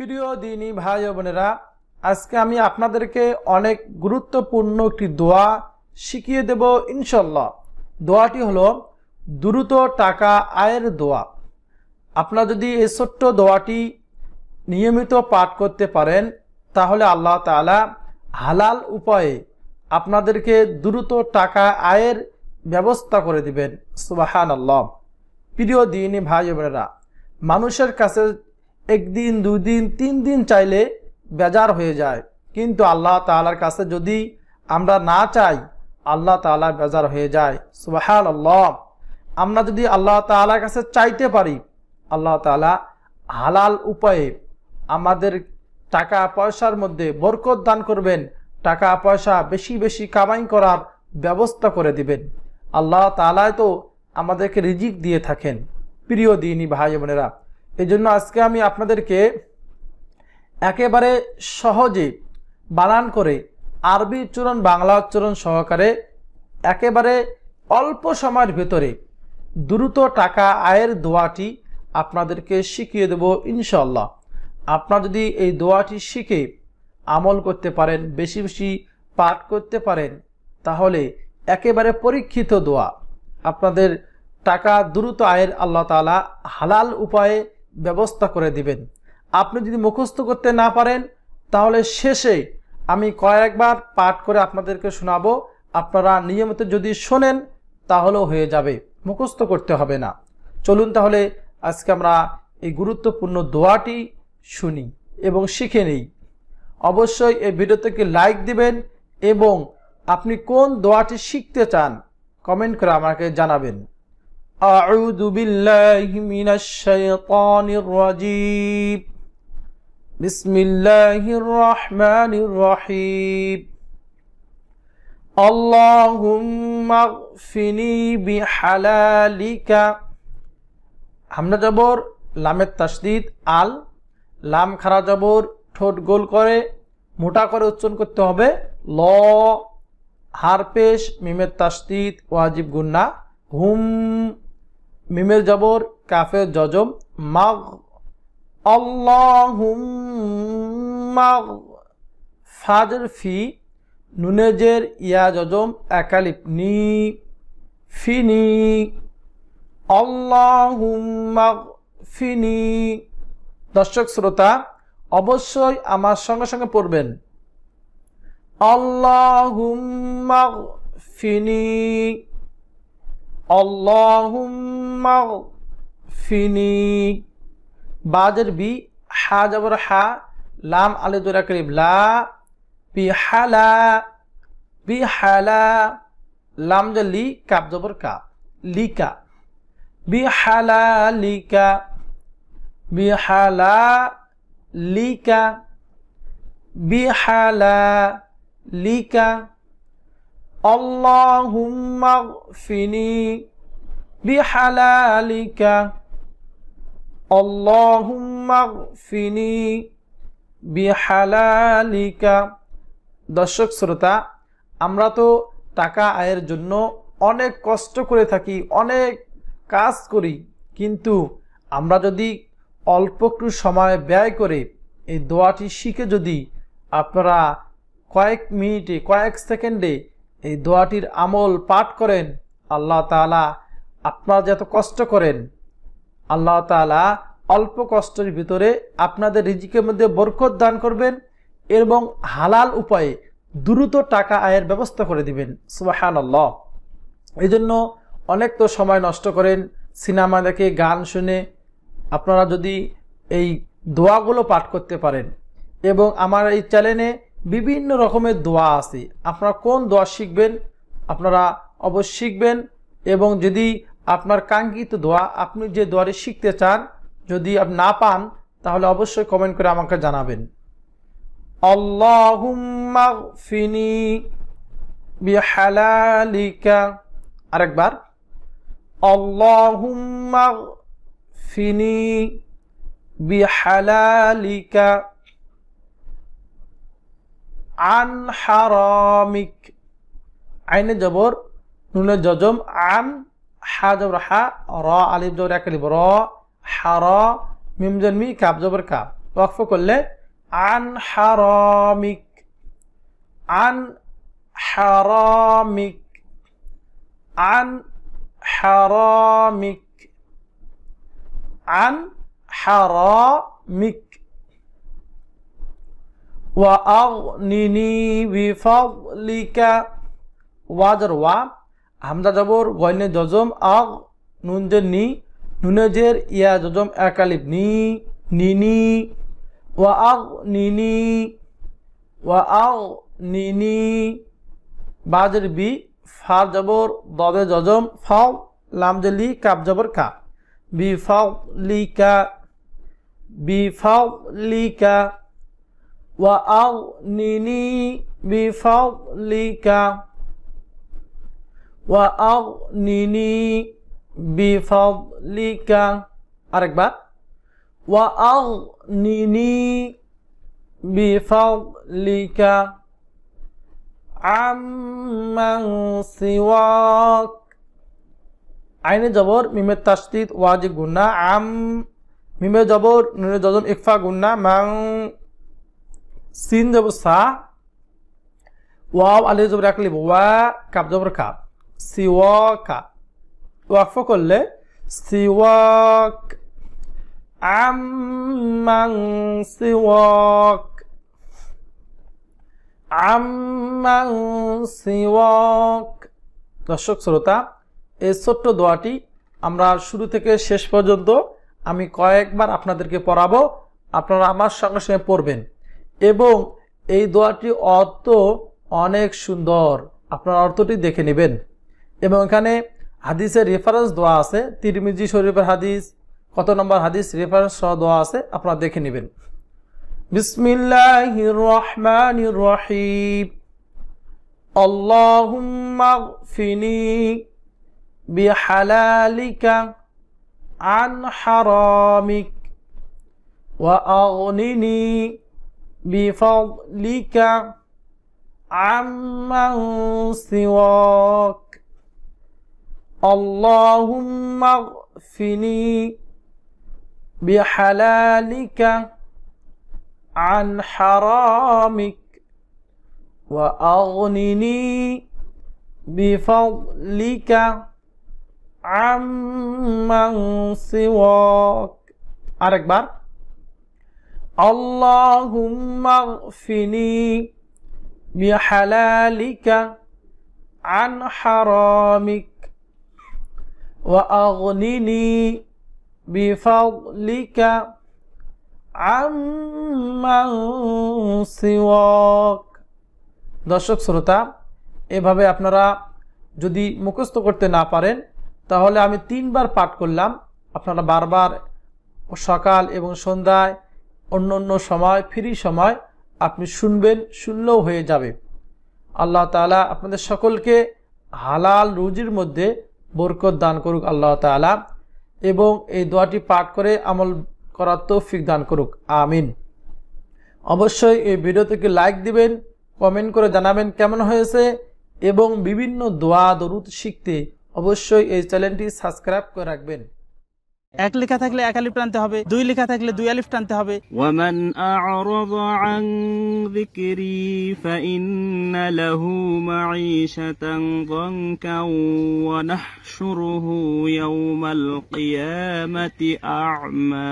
প্রিয় দিনী ভাই ও বোনেরা, আজকে আমি আপনাদেরকে অনেক গুরুত্বপূর্ণ একটি দোয়া শিখিয়ে দেব ইনশাল্লাহ। দোয়াটি হলো দ্রুত টাকা আয়ের দোয়া। আপনারা যদি এই ছোট্ট দোয়াটি নিয়মিত পাঠ করতে পারেন তাহলে আল্লাহ তাআলা হালাল উপায়ে আপনাদেরকে দ্রুত টাকা আয়ের ব্যবস্থা করে দিবেন। সুবহানাল্লাহ। প্রিয় দিনী ভাই ও বোনেরা, মানুষের কাছে একদিন, 2 দিন, 3 দিন চাইলে বেজার হয়ে যায়, কিন্তু আল্লাহ তাআলার কাছে যদি আমরা না চাই আল্লাহ তাআলা বেজার হয়ে যায়। সুবহানাল্লাহ। আমরা যদি আল্লাহ তাআলার কাছে চাইতে পারি, আল্লাহ তাআলা হালাল উপায়ে আমাদের টাকা পয়সার মধ্যে বরকত দান করবেন, টাকা পয়সা বেশি বেশি কামাই করার ব্যবস্থা করে দিবেন। আল্লাহ তাআলা তো আমাদেরকে রিজিক দিয়ে থাকেন। প্রিয় দিনী ভাই বোনেরা, এই জন্য আজকে আমি আপনাদেরকে একেবারে সহজে বানান করে আরবি উচ্চারণ, বাংলা উচ্চারণ সহকারে একেবারে অল্প সময়ের ভেতরে দ্রুত টাকা আয়ের দোয়াটি আপনাদেরকে শিখিয়ে দেব ইনশাআল্লাহ। আপনারা যদি এই দোয়াটি শিখে আমল করতে পারেন, বেশি বেশি পাঠ করতে পারেন, তাহলে একেবারে পরীক্ষিত দোয়া, আপনাদের টাকা দ্রুত আয়ের আল্লাহ তাআলা হালাল উপায়ে ব্যবস্থা করে দিবেন। আপনি যদি মুখস্থ করতে না পারেন তাহলে শেষে আমি কয়েকবার পাঠ করে আপনাদেরকে শোনাবো, আপনারা নিয়মিত যদি শোনেন তাহলেও হয়ে যাবে, মুখস্থ করতে হবে না। চলুন তাহলে আজকে আমরা এই গুরুত্বপূর্ণ দোয়াটি শুনি এবং শিখে নিই। অবশ্যই এই ভিডিওতে লাইক দিবেন এবং আপনি কোন দোয়াটি শিখতে চান কমেন্ট করে আমাকে জানাবেন। আউযু বিল্লাহি মিনাশ শাইতানির রাজীম। বিসমিল্লাহির রহমানির রহিম। আল্লাহুম্মা গফিনি বিহালালিকা। হামজা জবর, লামের তাসদীদ আল, লাম খাড়া জবর, ঠোঁট গোল করে মোটা করে উচ্চারণ করতে হবে। ল হার পেশ, মিমের তাসদীদ ওয়াজিব গুন্না। হুম মিমের জবর, কাফের জজম। মাগ আল্লাহুম্মা, ফাজর ফি, নুনেজের ইয়া জজম একালিপ নি, ফিনি। আল্লাহুম্মা ফিনি। দর্শক শ্রোতা, অবশ্যই আমার সঙ্গে সঙ্গে পড়বেন। আল্লাহুম্মা ফিনি, আল্লাহুম্মা ফিনি। বাজের বি, হা জবর হা, লাম আলে জোরা করিব লা, বিহালা, বিহালা, লাম জলি, কাপ জবর কা, লিকা, বিহালা লিকা, বিহালা লিকা, বিহালা লিকা। আল্লাহুম্মা গফিনি বিহালালিকা, আল্লাহুম্মা গফিনি বিহালালিকা। দর্শক শ্রোতা, আমরা তো টাকা আয়ের জন্য অনেক কষ্ট করে থাকি, অনেক কাজ করি, কিন্তু আমরা যদি অল্প একটু সময় ব্যয় করে এই দোয়াটি শিখে যদি আপনারা কয়েক মিনিটে, কয়েক সেকেন্ডে এই দোয়াটির আমল পাঠ করেন, আল্লাহ তাআলা আপনারা যত কষ্ট করেন আল্লাহ তাআলা অল্প কষ্টের ভিতরে আপনাদের রিজিকের মধ্যে বরকত দান করবেন এবং হালাল উপায়ে দ্রুত টাকা আয়ের ব্যবস্থা করে দিবেন। সুবহানাল্লাহ। এই জন্য অনেক তো সময় নষ্ট করেন সিনেমা দেখে, গান শুনে। আপনারা যদি এই দোয়াগুলো পাঠ করতে পারেন, এবং আমার এই চ্যানেলে বিভিন্ন রকমের দোয়া আছে, আপনারা কোন দোয়া শিখবেন আপনারা অবশ্যই শিখবেন। এবং যদি আপনার কাঙ্ক্ষিত দোয়া, আপনি যে দোয়াটি শিখতে চান, যদি আপনি না পান তাহলে অবশ্যই কমেন্ট করে আমাকে জানাবেন। আল্লাহুম্মা গফিনি বিহালালিকা। আরেকবার, আল্লাহুম্মা গফিনি বিহালালিকা আন হারামিক। আইনে জবর, নুনে জজম, আন, হা জবর হা, র আলিফ জবর একালিফ র, হারা, মিম জের মি, কাপ জবর কাপ, ওয়াকফ করলে আন হারামিক, আন হারামিক, আন হারামিক, আন হারামিক। ওয়া আগনিনি বিফাদলিকা, ওয়া জবর ওয়া, হামজা জবর গয়নে জজম, আগ নুন জের নি, নুনে জের ইয়া জজম এক আলিফ নি, নিনি। ওয়া আগনিনি, ওয়া আগনিনি, বা জের বি, ফা জবর দদে জজম, ফাও লাম জের লি, কাপ জবর কা, বিফাদলিকা, বিফাদলিকা। ওয়া আগনিনি বিফাদলিকা, ওয়া আগনিনি বিফাদলিকা। আরেকবার, ওয়া আগনিনি বিফাদলিকা আম্মান সিওয়াক। আইনে জবর মিমে তাসদীদ ওয়াজিব গুন্না, আম মিমে জবর নুনে জজম ইকফা গুন্না, মাং সিন জবর সা, ওয়াও আলিফ জবর এক আলিফ ওয়া, কাপ জবর কাপ, সিওয়াকা। ওয়াকফ করলে সিওয়াক, আম্মান সিওয়াক, আম্মান সিওয়াক। দর্শক শ্রোতা, এই ছোট্ট দোয়াটি আমরা শুরু থেকে শেষ পর্যন্ত আমি কয়েকবার আপনাদেরকে পড়াবো, আপনারা আমার সঙ্গে সঙ্গে পড়বেন এবং এই দোয়াটি অর্থ অনেক সুন্দর, আপনারা অর্থটি দেখে নেবেন। এবং এখানে হাদিসের রেফারেন্স দোয়া আছে, তিরমিজি শরীফের হাদিস, কত নম্বর হাদিস রেফারেন্স সহ দোয়া আছে, আপনারা দেখে নেবেন। বিসমিল্লাহির রহমানির রহিম। আল্লাহুম্মা গফিনি বিহালালিকা আন হারামিক ওয়া আগনিনি বিফাদলিকা আম্মান সিওয়াক। আল্লাহুম্মা গফিনি বিহালালিকা আন হারামিক ওয়া আগনিনি বিফাদলিকা আম্মান সিওয়াক। আরেকবার, আল্লাহুম্মা গফিনি বিহালালিকা আন হারামিক ওয়া আগনিনি বিফাদলিকা আম্মান সিওয়াক। দর্শক শ্রোতা, এভাবে আপনারা যদি মুখস্থ করতে না পারেন তাহলে আমি 3 বার পাঠ করলাম, আপনারা বারবার সকাল এবং সন্ধ্যায় অন্য অন্য সময় ফ্রি সময় আপনি শুনবেন, শুনলেও হয়ে যাবে। আল্লাহ তাআলা আপনাদের সকলকে হালাল রুজির মধ্যে বরকত দান করুক আল্লাহ তাআলা, এবং এই দোয়াটি পাঠ করে আমল করার তৌফিক দান করুক, আমিন। অবশ্যই এই ভিডিওটিকে লাইক দিবেন, কমেন্ট করে জানাবেন কেমন হয়েছে, এবং বিভিন্ন দোয়া দরুদ শিখতে অবশ্যই এই চ্যানেলটি সাবস্ক্রাইব করে রাখবেন। এক লেখা থাকলে এক আলিফ টানতে হবে, 2 লেখা থাকলে 2 আলিফ টানতে হবে। ওয়ামান আ'রাযা আন যিকরি ফাইন্না লাহু মাঈশাতান যানকা ওয়া নাহশুরুহু ইয়াওমাল কিয়ামাতি আ'মা।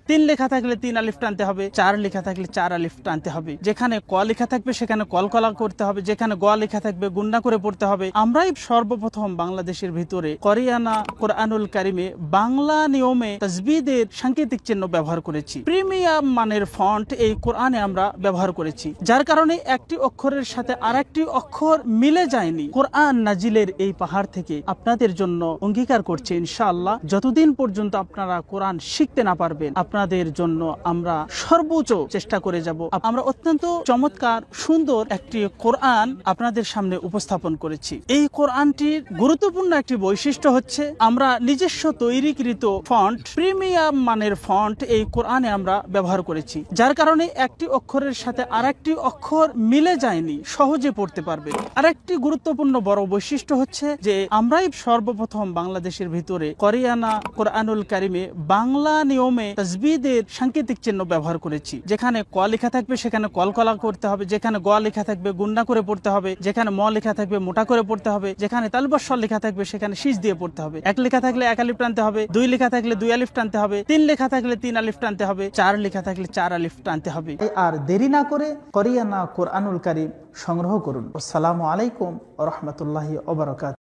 3 লেখা থাকলে 3 আলিফ টানতে হবে, 4 লেখা থাকলে 4 আলিফ টানতে হবে। যেখানে ক লেখা থাকবে সেখানে কলকলা করতে হবে, যেখানে গ লেখা থাকবে গুন্না করে পড়তে হবে। আমরাই সর্বপ্রথম বাংলাদেশের ভিতরে কোরিয়ানা কোরআনুল কারিমে বাংলা নিয়মে তাসবিদের সাংকেতিক চিহ্ন ব্যবহার করেছি। প্রিমিয়াম মানের ফন্ট এই কোরআনে আমরা ব্যবহার করেছি, যার কারণে একটি অক্ষরের সাথে আরেকটি অক্ষর মিলে যায়নি। কোরআন নাজিলের এই পাহাড় থেকে আপনাদের জন্য অঙ্গীকার করছি ইনশাআল্লাহ, যতদিন পর্যন্ত আপনারা কোরআন শিখতে না পারবেন আপনাদের জন্য আমরা সর্বোচ্চ চেষ্টা করে যাব। আমরা অত্যন্ত চমৎকার সুন্দর একটি কোরআন আপনাদের সামনে উপস্থাপন করেছি। এই কোরআনটির গুরুত্বপূর্ণ একটি বৈশিষ্ট্য হচ্ছে আমরা নিজস্ব তৈরিকৃত ফন্ট, প্রিমিয়াম মানের ফন্ট এই কোরআনে আমরা ব্যবহার করেছি, যার কারণে একটি অক্ষরের সাথে আরেকটি অক্ষর মিলে যায়নি, সহজে পড়তে পারবে। আরেকটি গুরুত্বপূর্ণ বড় বৈশিষ্ট্য হচ্ছে যে আমরাই সর্বপ্রথম বাংলাদেশের ভিতরে করিয়ানা কোরআনুল কারিমে বাংলা নিয়মে তাসবিদের সাংকেতিক চিহ্ন ব্যবহার করেছি। যেখানে ক লেখা থাকবে সেখানে কলকলা করতে হবে, যেখানে গ লেখা থাকবে গুন্না করে পড়তে হবে, যেখানে ম লেখা থাকবে মোটা করে পড়তে হবে, যেখানে তালবস্বর লেখা থাকবে সেখানে শীষ দিয়ে পড়তে হবে। এক লেখা থাকলে এক আলিফ টানতে হবে, দুই লেখা থাকলে দুই আলিফ টানতে হবে, তিন লেখা থাকলে তিন আলিফ টানতে হবে, চার লেখা থাকলে চার আলিফ টানতে হবে। আর দেরি না করে করিয়ানা কোরআনুল কারীম সংগ্রহ করুন। আসসালামু আলাইকুম ওয়া রাহমাতুল্লাহি ওয়া বারাকাতুহু।